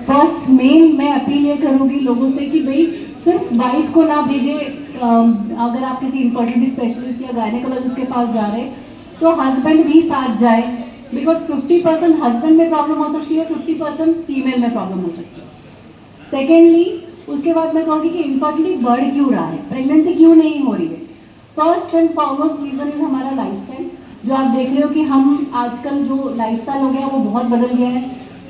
First main मैं appeal ये करूँगी लोगों से कि भाई सिर्फ वाइफ को ना भेजे। अगर आप किसी इन्फर्टिलिटी स्पेशलिस्ट या गायनेकोलॉजिस्ट के पास जा रहे तो हस्बैंड भी साथ जाए, बिकॉज 50% हस्बैंड में प्रॉब्लम हो सकती है, 50% फीमेल में प्रॉब्लम हो सकती है। सेकेंडली उसके बाद मैं कहूँगी कि इन्फर्टिलिटी बढ़ क्यों रहा है, प्रेगनेंसी क्यों नहीं हो रही है। First and foremost reason is हमारा लाइफस्टाइल। जो आप देख रहे हो कि हम आजकल जो लाइफस्टाइल हो गया वो बहुत बदल गया है,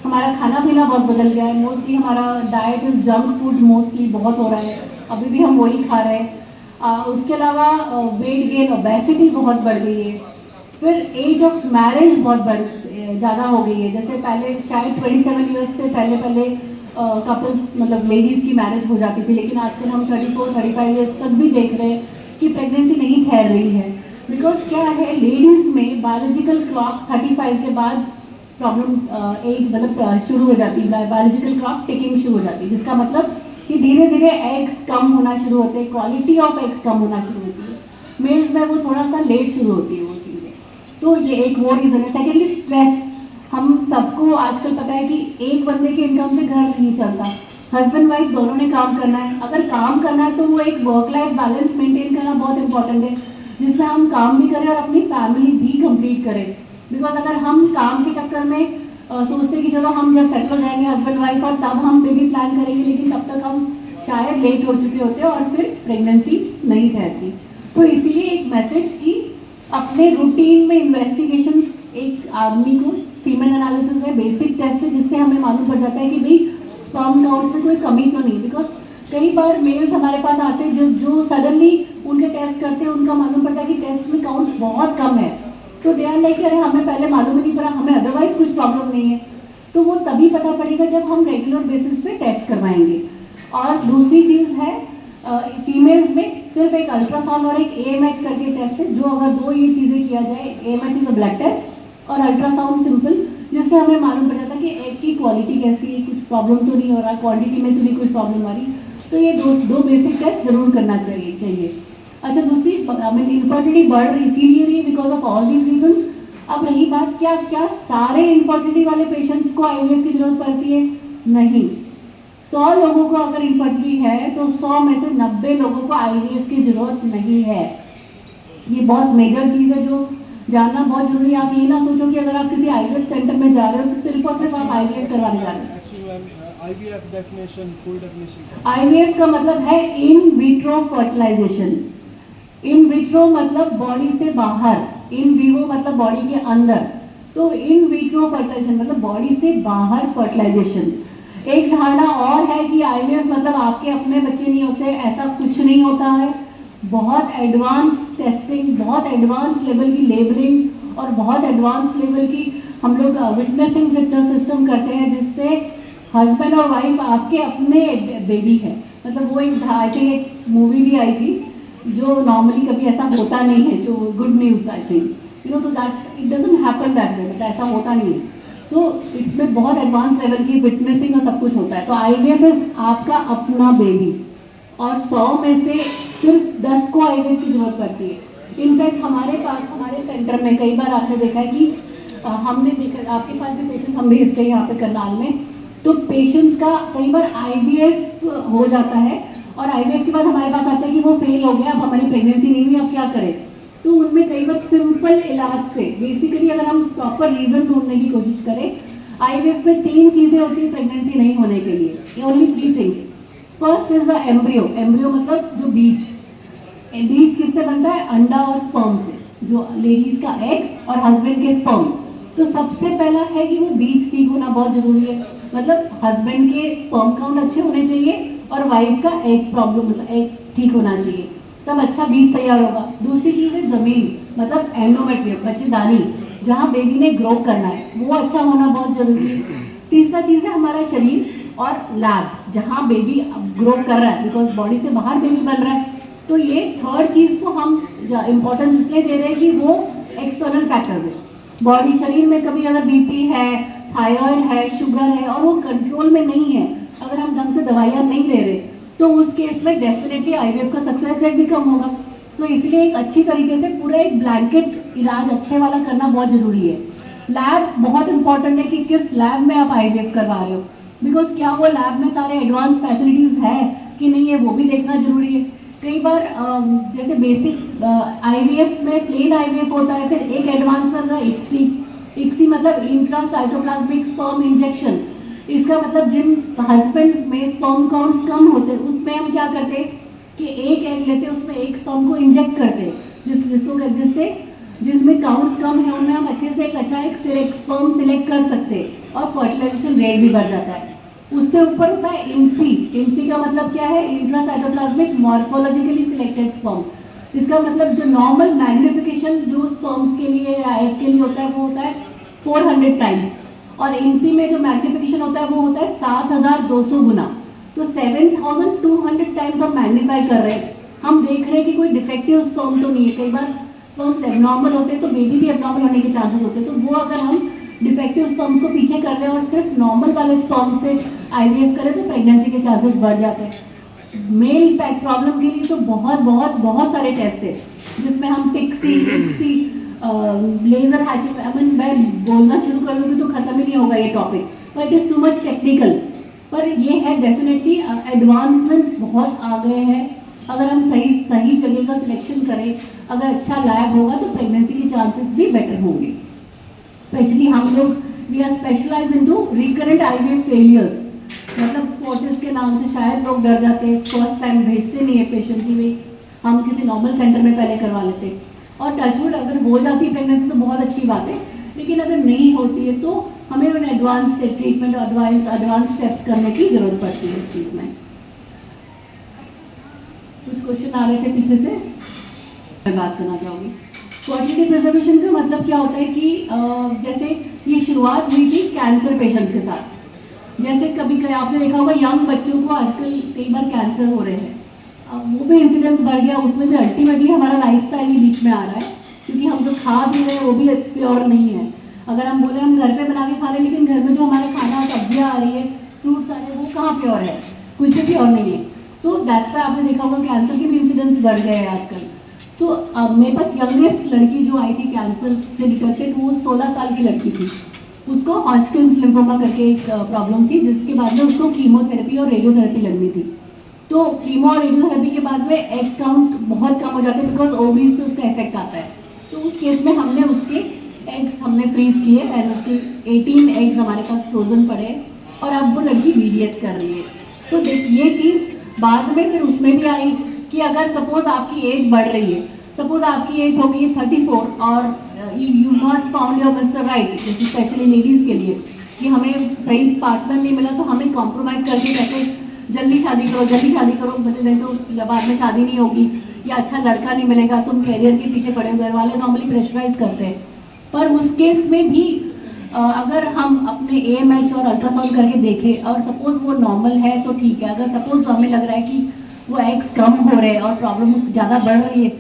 हमारा खाना पीना बहुत बदल गया है। मोस्टली हमारा diet is junk food mostly बहुत हो रहा है, अभी भी हम वही खा रहे हैं। उसके अलावा वेट गेन, ओबेसिटी बहुत बढ़ गई है। फिर एज ऑफ मैरिज बहुत ज़्यादा हो गई है। जैसे पहले शायद 27 ईयर्स से पहले कपल्स मतलब लेडीज़ की मैरिज हो जाती थी, लेकिन आजकल हम 34-35 ईयर्स तक भी देख रहे हैं कि प्रेगनेंसी नहीं ठहर रही है। बिकॉज क्या है, लेडीज़ में बायोलॉजिकल क्लॉक 35 के बाद प्रॉब्लम एक मतलब शुरू हो जाती है, बायोलॉजिकल क्लॉक टिकिंग शुरू हो जाती है, जिसका मतलब कि धीरे धीरे एग्स कम होना शुरू होते हैं, क्वालिटी ऑफ एग्स कम होना शुरू होती है। मेल्स में वो थोड़ा सा लेट शुरू होती है वो चीज़ें, तो ये एक वो रीज़न है। सेकेंडली स्ट्रेस, हम सबको आजकल पता है कि एक बंदे के इनकम से घर नहीं चलता, हस्बैंड वाइफ दोनों ने काम करना है। अगर काम करना है तो वो एक वर्क लाइफ बैलेंस मेंटेन करना बहुत इंपॉर्टेंट है, जिसमें हम काम भी करें और अपनी फैमिली भी कंप्लीट करें। बिकॉज अगर हम काम के चक्कर में सोचते कि चलो हम जब सेटल हो जाएंगे हस्बैंड वाइफ और तब हम बेबी प्लान करेंगे, लेकिन तब तक हम शायद लेट हो चुके होते हैं और फिर प्रेगनेंसी नहीं ठहरती। तो इसीलिए एक मैसेज कि अपने रूटीन में इन्वेस्टिगेशन, एक आदमी को सीमेन एनालिसिस है, बेसिक टेस्ट है, जिससे हमें मालूम पड़ जाता है कि भाई स्पर्म काउंट्स में कोई कमी तो नहीं। बिकॉज कई बार मेल्स हमारे पास आते हैं जो सडनली उनके टेस्ट करते हैं, उनका मालूम पड़ता है कि टेस्ट में काउंट्स बहुत कम है, तो दे आर लाइक अरे हमें पहले मालूम ही नहीं पड़ा, हमें अदरवाइज कुछ प्रॉब्लम नहीं है। तो वो तभी पता पड़ेगा जब हम रेगुलर बेसिस पे टेस्ट करवाएंगे। और दूसरी चीज़ है, फीमेल्स में सिर्फ एक अल्ट्रासाउंड और एक AMH करके टेस्ट है, जो अगर दो ये चीज़ें किया जाए, AMH is a blood test और अल्ट्रासाउंड सिंपल, जिससे हमें मालूम पड़ जाता है कि एग की क्वालिटी कैसी है, कुछ प्रॉब्लम तो नहीं हो रहा, क्वांटिटी में तो नहीं कुछ प्रॉब्लम आ रही। तो ये दो बेसिक टेस्ट जरूर करना चाहिए। अच्छा, दूसरी इन्फर्टिलिटी बढ़ रही इसीलिए रही because of all these reason. अब रही बात, क्या सारे इन्फर्टिलिटी वाले पेशेंट्स को IVF की जरूरत पड़ती है? नहीं। 100 लोगों को अगर इन्फर्टिलिटी है तो 100 में से 90 लोगों को IVF की जरूरत नहीं है। ये बहुत मेजर चीज़ है जो जानना बहुत जरूरी है। आप ये ना सोचो कि अगर आप किसी IVF सेंटर में जा रहे हो तो सिर्फ और सिर्फ आप IVF करवाने जा रहे हो। IVF का मतलब है in vitro fertilisation. In vitro मतलब बॉडी से बाहर, इन विवो मतलब बॉडी के अंदर, तो इन विट्रो फर्टिलाइजेशन मतलब बॉडी से बाहर फर्टिलाइजेशन। एक धारणा और है कि IVF मतलब आपके अपने बच्चे नहीं होते, ऐसा कुछ नहीं होता है। बहुत एडवांस टेस्टिंग, बहुत एडवांस लेवल की लेबलिंग और बहुत एडवांस लेवल की हम लोग विटनेसिंग सिस्टम करते हैं, जिससे हस्बैंड और वाइफ आपके अपने बेबी है। मतलब वो एक आई थिंक एक मूवी भी आई थी जो नॉर्मली कभी ऐसा होता नहीं है, जो गुड न्यूज़ आई थिंक तो that it doesn't happen that way, मतलब ऐसा होता नहीं है। सो इसमें बहुत एडवांस लेवल की विटनेसिंग और सब कुछ होता है। तो IVF इज आपका अपना बेबी, और 100 में से सिर्फ 10 को IVF की जरूरत पड़ती है। इनफैक्ट हमारे पास, हमारे सेंटर में कई बार आपने देखा है कि हमने देखा, आपके पास भी पेशेंट हम भेजते हैं यहाँ पे करनाल में, तो पेशेंट का कई बार IVF हो जाता है और IVF के बाद हमारे पास आता है कि वो फेल हो गया, अब हमारी प्रेगनेंसी नहीं हुई, अब क्या करें। तो उनमें कई बार सिंपल इलाज से, बेसिकली अगर हम प्रॉपर रीजन ढूंढने की कोशिश करें, IVF में 3 चीज़ें होती है प्रेगनेंसी नहीं होने के लिए, only 3 things. First is the embryo. Embryo मतलब जो बीज, बीज किससे बनता है? अंडा और स्पर्म से, जो लेडीज का एग और हस्बैंड के स्पर्म। तो सबसे पहला है कि वो बीज ठीक होना बहुत जरूरी है, मतलब हस्बैंड के स्पर्म काउंट अच्छे होने चाहिए और वाइफ का एग प्रॉब्लम मतलब एग ठीक होना चाहिए, तब अच्छा बीज तैयार होगा। दूसरी चीज़ है जमीन, मतलब एंडोमेट्रियम, बच्चेदानी, जहाँ बेबी ने ग्रो करना है, वो अच्छा होना बहुत जरूरी है। तीसरा चीज़ है हमारा शरीर और लैब, जहाँ बेबी ग्रो कर रहा है, बिकॉज बॉडी से बाहर बेबी बन रहा है। तो ये थर्ड चीज़ को हम इम्पोर्टेंस इसलिए दे रहे हैं कि वो एक्सटर्नल फैक्टर्स है। बॉडी, शरीर में कभी अगर BP है, थायराइड है, शुगर है और वो कंट्रोल में नहीं है, अगर हम ढंग से दवाइयाँ नहीं ले रहे, तो उस केस में डेफिनेटली IVF का सक्सेस रेट भी कम होगा। तो इसलिए एक अच्छी तरीके से पूरा एक ब्लैंकेट इलाज अच्छे वाला करना बहुत जरूरी है। लैब बहुत इंपॉर्टेंट है कि किस लैब में आप IVF करवा रहे हो। बिकॉज क्या वो लैब में सारे एडवांस फैसिलिटीज़ है कि नहीं है वो भी देखना जरूरी है। कई बार जैसे बेसिक आईवीएफ में प्लेन आईवीएफ होता है, फिर एक एडवांस वर्जन है इक्सी। इक्सी मतलब इंट्रासाइटोप्लाज्मिक स्पर्म इंजेक्शन। इसका मतलब जिन हस्बैंड्स में स्पर्म काउंट्स कम होते हैं उसमें हम क्या करते हैं कि एक एग लेते हैं, उसमें एक स्पर्म को इंजेक्ट करते हैं, जिससे जिसमें काउंट्स कम है उनमें हम अच्छे से एक अच्छा एक स्पर्म सिलेक्ट कर सकते हैं और फर्टिलाइजेशन रेट भी बढ़ जाता है। उससे ऊपर होता है इमसी। इमसी का मतलब क्या है? Intracytoplasmic morphologically selected sperm. इसका मतलब जो नॉर्मल मैग्निफिकेशन जो स्पर्म्स के लिए या एग के लिए होता है वो होता है 400 टाइम्स, और इमसी में जो मैग्निफिकेशन होता है वो होता है 7200 गुना। तो 7200 टाइम्स हम मैग्नीफाई कर रहे हैं। हम देख रहे हैं कि कोई डिफेक्टिव स्पर्म तो नहीं है। कई बार स्पर्म्स एबनॉर्मल होते हैं तो बेबी भी एबनॉर्मल होने के चांसेस होते हैं। तो वो अगर हम डिफेक्टिव स्पर्म्स को पीछे कर लें और सिर्फ नॉर्मल वाले स्पर्म से आईवीएफ करें तो प्रेगनेंसी के चांसेस बढ़ जाते हैं। मेल पैक प्रॉब्लम के लिए तो बहुत बहुत बहुत सारे टेस्ट है, जिसमें हम पिक्सी इक्सी लेजर हैचिंग, मैं बोलना शुरू कर दूँगी तो खत्म ही नहीं होगा ये टॉपिक, पर it is too much technical. पर ये है डेफिनेटली एडवांसमेंट्स बहुत आ गए हैं। अगर हम सही जगह का सिलेक्शन करें, अगर अच्छा लैब होगा तो प्रेगनेंसी के चांसेस भी बेटर होंगे। स्पेशली हम लोग we are specialise into recurrent IVF failures. मतलब फोर्टिस के नाम से शायद लोग डर जाते हैं, फर्स्ट टाइम भेजते नहीं है पेशेंट की, वे हम किसी नॉर्मल सेंटर में पहले करवा लेते हैं। और टचवुड अगर हो जाती है प्रेगनेंसी तो बहुत अच्छी बात है, लेकिन अगर नहीं होती है तो हमें उन एडवांस ट्रीटमेंट एडवांस स्टेप्स करने की जरूरत पड़ती है इस चीज़ में। कुछ क्वेश्चन आ रहे थे पीछे से, मैं बात करना चाहूँगी। फर्टिलिटी प्रिजर्वेशन का मतलब क्या होता है कि जैसे ये शुरुआत हुई थी कैंसर पेशेंट्स के साथ। जैसे कभी आपने देखा होगा यंग बच्चों को आजकल कई बार कैंसर हो रहे हैं, अब वो भी इंसिडेंस बढ़ गया, उसमें भी अल्टीमेटली हमारा लाइफस्टाइल ही बीच में आ रहा है, क्योंकि हम जो खा भी रहे हैं वो भी प्योर नहीं है। अगर हम बोले हम घर पे बना के खा रहे हैं, लेकिन घर में जो हमारा खाना सब्जियाँ आ रही है, फ्रूट्स आ रहे हैं, वो कहाँ प्योर है? कुछ भी प्योर नहीं है। सो दैट्स वाई आपने देखा होगा कैंसर के भी इंसिडेंस बढ़ गए हैं आजकल। तो मेरे पास यंगेस्ट लड़की जो आई थी कैंसर से डिटेक्टेड, वो 16 साल की लड़की थी। उसको हॉजकिंस लिम्फोमा करके एक प्रॉब्लम थी, जिसके बाद में उसको कीमोथेरेपी और रेडियोथेरेपी लगनी थी। तो कीमो और रेडियोथेरेपी के बाद में एग काउंट बहुत कम हो जाते हैं, बिकॉज ओबीज पे उसका इफेक्ट आता है। तो उस केस में हमने उसके एग्स हमने फ्रीज किए एंड उसके 18 एग्स हमारे पास फ्रोजन पड़े, और अब वो लड़की बीडीएस कर रही है। तो ये चीज़ बाद में फिर उसमें भी आई कि अगर सपोज आपकी एज बढ़ रही है, सपोज आपकी एज हो गई है 34 और you not found your mister right, specially ladies के लिए कि हमें सही पार्टनर नहीं मिला, तो हमें कॉम्प्रोमाइज़ करके कैसे जल्दी शादी करो, नहीं तो बाद में शादी नहीं होगी, या अच्छा लड़का नहीं मिलेगा, तुम कैरियर के पीछे पड़े हो। घर वाले नॉर्मली प्रेशराइज करते हैं। पर उस केस में भी अगर हम अपने AMH और अल्ट्रासाउंड करके देखें और सपोज वो नॉर्मल है तो ठीक है। अगर सपोज हमें लग रहा है कि वो एग्स कम हो रहे हैं और प्रॉब्लम ज़्यादा बढ़ रही है,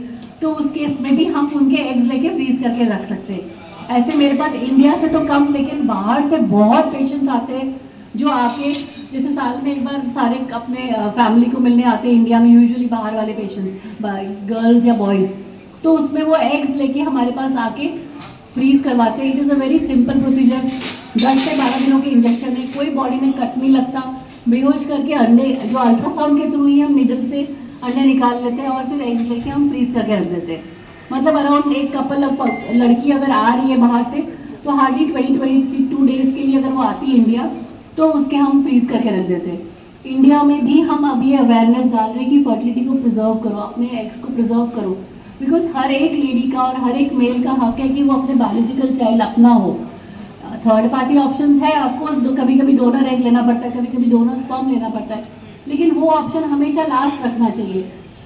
तो उस केस में भी हम उनके एग्स लेके फ्रीज करके रख सकते हैं। ऐसे मेरे पास इंडिया से तो कम, लेकिन बाहर से बहुत पेशेंट्स आते हैं जो आके, जैसे साल में एक बार सारे अपने फैमिली को मिलने आते हैं इंडिया में, यूजुअली बाहर वाले पेशेंट्स गर्ल्स या बॉयज़, तो उसमें वो एग्स लेके हमारे पास आके फ्रीज करवाते हैं। It is a very simple procedure, 10 से 12 दिनों के इंजेक्शन है, कोई बॉडी में कट नहीं लगता। बेहोश करके अंडे जो अल्ट्रासाउंड के थ्रू ही हम निडल से अंडे निकाल लेते हैं और फिर एग्स लेके हम फ्रीज करके रख देते हैं। मतलब अराउंड एक कपल लड़की अगर आ रही है बाहर से, तो हार्डली 22 डेज के लिए अगर वो आती है इंडिया, तो उसके हम फ्रीज करके रख देते हैं। इंडिया में भी हम अभी अवेयरनेस डाल रहे हैं कि फर्टिलिटी को प्रिजर्व करो, अपने एग्स को प्रिजर्व करो, बिकॉज हर एक लेडी का और हर एक मेल का हक है कि वो अपने बायोलॉजिकल चाइल्ड अपना हो। थर्ड पार्टी ऑप्शन है ऑफकोर्स, कभी कभी डोनर एग लेना पड़ता है, कभी कभी डोनर स्पर्म लेना पड़ता है, लेकिन वो ऑप्शन हमेशा लास्ट रखना चाहिए।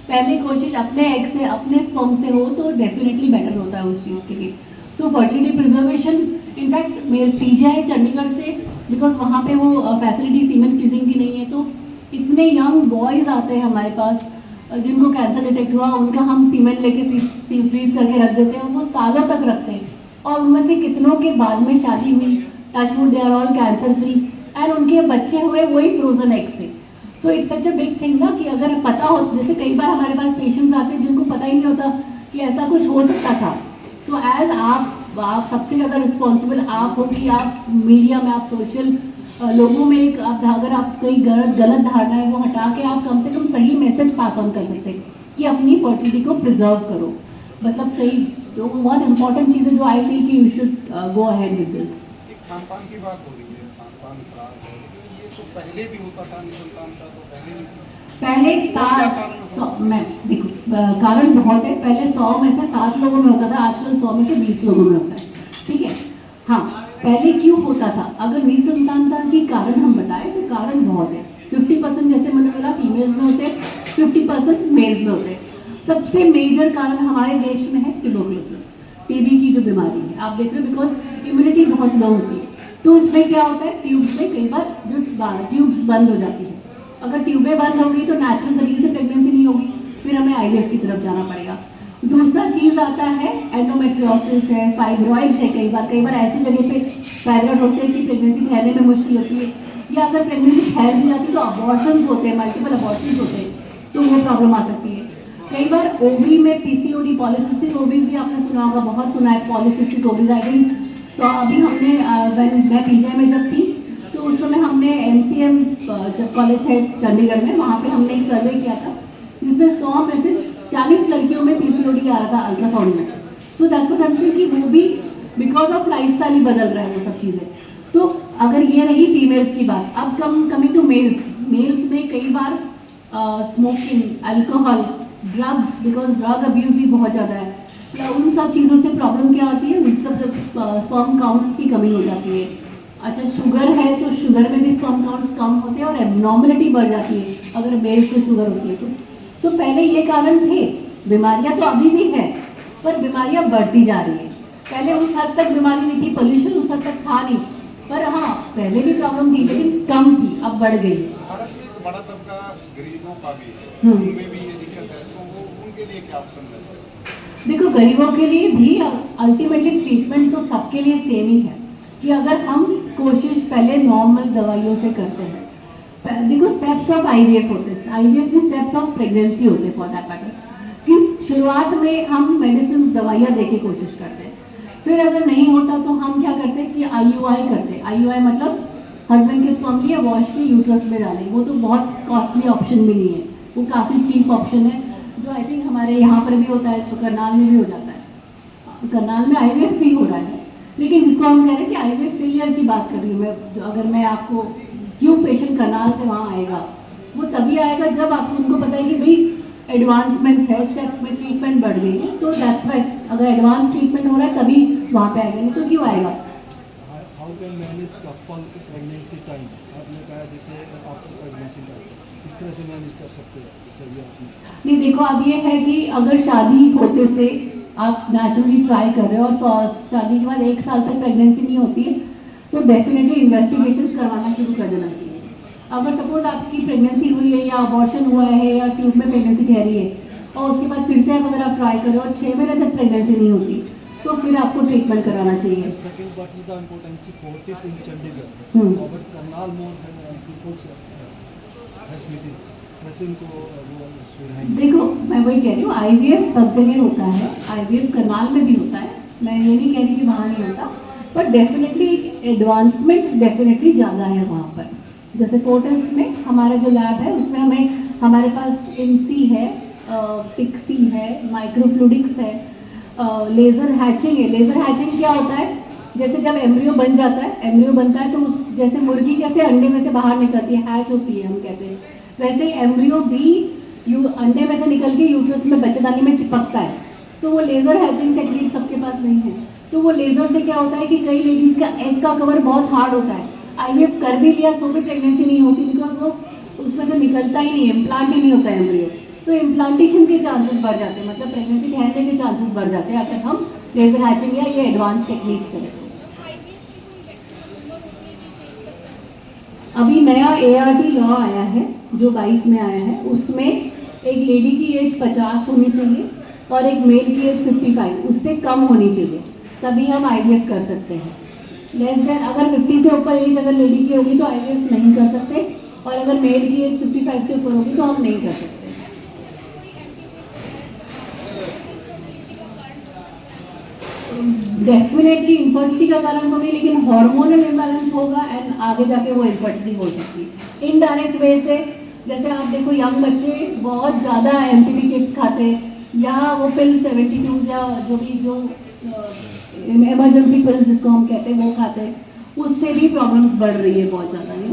पहली कोशिश अपने एग से, अपने स्पर्म से हो तो डेफिनेटली बेटर होता है उस चीज़ के लिए। तो फर्टिलिटी प्रिजर्वेशन, इनफैक्ट मेरे PGI चंडीगढ़ से, बिकॉज वहाँ पे वो फैसिलिटी सीमेन फ्रीजिंग की नहीं है, तो इतने यंग बॉयज़ आते हैं हमारे पास जिनको कैंसर डिटेक्ट हुआ, उनका हम सीमेन लेके फ्रीज करके रख देते हैं और वो सालों तक रखते हैं। और उनमें से कितनों के बाद में शादी हुई, touchwood they are all cancer free, and उनके बच्चे हुए वही फ्रोजन एग से। So it's such a big thing ना, कि अगर पता हो, जैसे कई बार हमारे पास पेशेंट्स आते हैं जिनको पता ही नहीं होता कि ऐसा कुछ हो सकता था। सो एज आप आप सबसे ज़्यादा रिस्पॉन्सिबल आप हो कि आप मीडिया में, आप सोशल लोगों में एक अगर आप कोई गलत धारणा है वो हटा के आप कम से कम सही मैसेज पास ऑन कर सकते हैं कि अपनी फर्टिलिटी को प्रिजर्व करो। मतलब कई तो बहुत इंपॉर्टेंट चीज़ें जो आई फील कि you should go ahead with this. Khan पान की बात हो रही है, खान पान खराब है, लेकिन ये तो पहले भी होता था, निसंतानता तो पहले भी थी। पहले मैं देखो कारण बहुत है। पहले 100 में से 7 लोगों में होता था, आजकल 100 में से 20 लोगों में होता है। ठीक है, हाँ पहले क्यों होता था? अगर निसंतानता की कारण हम बताएं तो कारण बहुत है। 50% जैसे मैंने बोला फीमेल्स में होते, 50% मेल्स में होते। सबसे मेजर कारण हमारे देश में है ट्यूबरकुलोसिस, टीबी की जो बीमारी है। आप देख रहे हो बिकॉज इम्यूनिटी बहुत लो होती है, तो उसमें क्या होता है, ट्यूब्स में कई बार जो ट्यूब्स बंद हो जाती है। अगर ट्यूबें बंद होगी तो नेचुरल तरीके से प्रेगनेंसी नहीं होगी, फिर हमें आईवीएफ की तरफ जाना पड़ेगा। दूसरा चीज़ आता है एंडोमेट्रियोसिस है, फाइब्रॉइड्स है। कई बार ऐसी जगह पे फाइब्रॉइड होते हैं कि प्रेगनेंसी ठहरने में मुश्किल होती है, या अगर प्रेगनेंसी ठहर भी जाती है तो अबॉर्शंस होते हैं, मल्टीपल अबॉर्शंस होते हैं, तो वो प्रॉब्लम आ सकती है। कई बार ओवरी में पीसीओडी, पॉलीसिस्टिक ओवरीज भी आपने सुना होगा, बहुत सुना है पॉलीसिस्टिक ओवरीज। आई थिंक तो अभी हमने मैं पीजीआई में जब थी तो उस समय हमने एमसीएम जब कॉलेज है चंडीगढ़ में, वहाँ पे हमने एक सर्वे किया था जिसमें 100 में से 40 लड़कियों में पीसीओडी आ रहा था अल्ट्रासाउंड में। So that's what I feel कि वो भी बिकॉज ऑफ लाइफस्टाइल ही बदल रहा है वो सब चीज़ें। तो अगर ये रही फीमेल्स की बात, अब कमिंग टू मेल्स। मेल्स में कई बार smoking, alcohol, drugs, because drug abuse भी बहुत ज़्यादा है, या उन सब चीज़ों से प्रॉब्लम क्या होती है, उन सब स्पर्म काउंट्स की कमी हो जाती है। अच्छा शुगर है तो शुगर में भी स्पर्म काउंट्स कम होते हैं और एबनॉर्मलिटी बढ़ जाती है अगर मेल्स को शुगर होती है तो पहले ये कारण थे। बीमारियां तो अभी भी है पर बीमारियां बढ़ती जा रही है। पहले उस हद तक बीमारी नहीं थी, पोल्यूशन उस हद तक था नहीं, पर हाँ पहले भी प्रॉब्लम थी लेकिन कम थी, अब बढ़ गई है। भारत में एक बड़ा तबका गरीबों का भी है, उनमें भी ये दिक्कत है, तो वो उनके लिए क्या ऑप्शन रहता है? देखो गरीबों के लिए भी अल्टीमेटली ट्रीटमेंट तो सबके लिए सेम ही है कि अगर हम कोशिश पहले नॉर्मल दवाइयों से करते हैं। देखो स्टेप्स ऑफ आईवीएफ होते हैं, आईवीएफ में स्टेप्स ऑफ प्रेगनेंसी होते हैं फॉर दैट मैटर, कि शुरुआत में हम मेडिसिन दवाइयाँ दे के कोशिश करते हैं, फिर अगर नहीं होता तो हम क्या करते हैं कि आईयूआई करते हैं। आईयूआई मतलब हस्बैंड के स्पर्म लिया, वॉश की, यूट्रस में डालें। वो तो बहुत कॉस्टली ऑप्शन भी नहीं है, वो काफ़ी चीप ऑप्शन है जो आई थिंक हमारे यहाँ पर भी होता है, तो करनाल में भी हो जाता है। करनाल में आईवीएफ भी हो रहा है, लेकिन जिसको हम कह रहे हैं कि आईवीएफ फेलियर की बात कर रही हूँ मैं। अगर मैं आपको क्यों पेशेंट करनाल से वहाँ आएगा, वो तभी आएगा जब आप उनको पता है कि भाई एडवांसमेंट्स है, स्टेप्स में ट्रीटमेंट बढ़ गई है, तो दैट्स वाई अगर एडवांस ट्रीटमेंट हो रहा है तभी वहाँ पे आएगा, नहीं तो क्यों आएगा। How can manage couple pregnancy time? आपने कहा जैसे आफ्टर प्रेगनेंसी टाइम इस तरह से मैनेज कर सकते हैं जैसे आपने। नहीं देखो अब ये है कि अगर शादी होते से आप नेचुरली ट्राई कर रहे हो और शादी के बाद 1 साल तक प्रेगनेंसी नहीं होती है तो डेफिनेटली इन्वेस्टिगेशन करवाना शुरू कर देना चाहिए। अगर सपोज आपकी प्रेगनेंसी हुई है या अबॉर्शन हुआ है या ट्यूब में प्रेगनेंसी ठहरी है और उसके बाद फिर से अगर आप ट्राई करें और 6 महीने तक प्रेगनेंसी नहीं होती तो फिर आपको ट्रीटमेंट कराना चाहिए। Second what is the importance of Fortis in Chandigarh और करनाल मोर पीपल्स फैसिलिटीज कैसे इनको वो सुविधाएं? देखो मैं वही कह रही हूँ, आईवीएफ सब जगह होता है, आईवीएफ करनाल में भी होता है, मैं ये नहीं कह रही कि वहाँ नहीं होता, पर डेफिनेटली एडवांसमेंट डेफिनेटली ज़्यादा है वहाँ पर। जैसे फोर्टिस में हमारा जो लैब है उसमें हमारे पास इनसी है, पिक्सी है, माइक्रोफ्लूडिक्स है, लेज़र हैचिंग है। लेज़र हैचिंग क्या होता है, जैसे जब एम्ब्रियो बन जाता है, एम्ब्रियो बनता है तो जैसे मुर्गी कैसे अंडे में से बाहर निकलती है, हैच होती है हम कहते हैं, वैसे एम्ब्रियो भी अंडे में से निकल के यूट्रस में बच्चेदानी में चिपकता है। तो वो लेज़र हैचिंग टेक्निक सबके पास नहीं है, तो वो लेज़र से क्या होता है कि कई लेडीज़ का एग का कवर बहुत हार्ड होता है, आईवीएफ कर भी लिया तो भी प्रेगनेंसी नहीं होती बिकॉज वो उसमें से निकलता ही नहीं है, इम्प्लांट ही नहीं होता है एम्ब्रियो, तो इम्प्लांटेशन के चांसेस बढ़ जाते हैं, मतलब प्रेगनेंसी ठहरने के चांसेस बढ़ जाते हैं अगर हम लेज़र हैचिंग या ये एडवांस टेक्निक्स करें। अभी नया ART लॉ आया है जो 22 में आया है, उसमें एक लेडी की एज 50 होनी चाहिए और एक मेल की एज 55, उससे कम होनी चाहिए, तभी हम IVF कर सकते हैं। लेस देन अगर 50 से ऊपर एज अगर लेडी की होगी तो IVF नहीं कर सकते, और अगर मेल की एज 55 से ऊपर होगी तो हम नहीं कर सकते। डेफिनेटली इनफर्टिलिटी का कारण तो नहीं, लेकिन हार्मोनल इम्बैलेंस होगा एंड आगे जाके वो इनफर्टिलिटी हो सकती है इनडायरेक्ट वे से। जैसे आप देखो यंग बच्चे बहुत ज़्यादा एमटीबी किट्स खाते हैं या वो पिल 72 या जो भी जो इमरजेंसी पिल्स जिसको हम कहते हैं वो खाते हैं, उससे भी प्रॉब्लम्स बढ़ रही है बहुत ज़्यादा।